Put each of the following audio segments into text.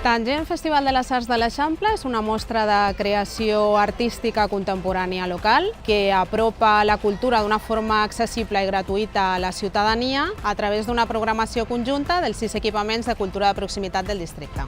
Tangent Festival de les Arts de l'Eixample és una mostra de creació artística contemporània local que apropa la cultura d'una forma accessible i gratuïta a la ciutadania a través d'una programació conjunta dels 6 equipaments de cultura de proximitat del districte.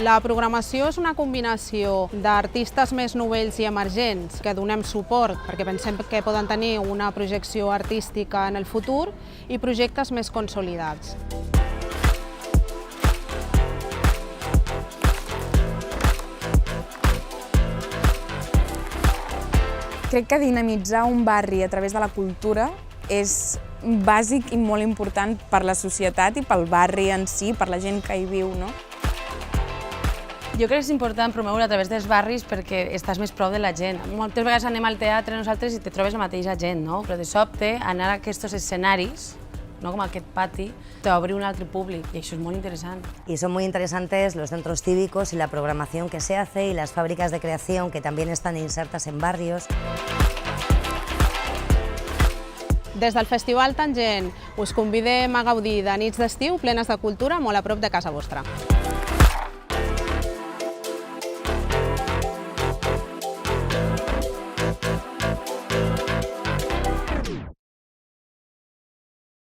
La programació és una combinació d'artistes més novells i emergents que donem suport perquè pensem que poden tenir una projecció artística en el futur i projectes més consolidats. Crec que dinamitzar un barri a través de la cultura és bàsic i molt important per la societat i pel barri en si, per la gent que hi viu, no? Jo crec que és important promoure a través dels barris perquè estàs més prop de la gent. Moltes vegades anem al teatre nosaltres i te trobes la mateixa gent, no? Però de sobte anar a aquests escenaris, no com aquest pati, t'obri un altre públic y eso es muy interesante. Y son muy interesantes los centros cívicos y la programación que se hace y las fábricas de creación que también están insertas en barrios. Des del Festival Tangent us convidem a gaudir de nits d'estiu plenes de cultura molt a prop de casa vostra.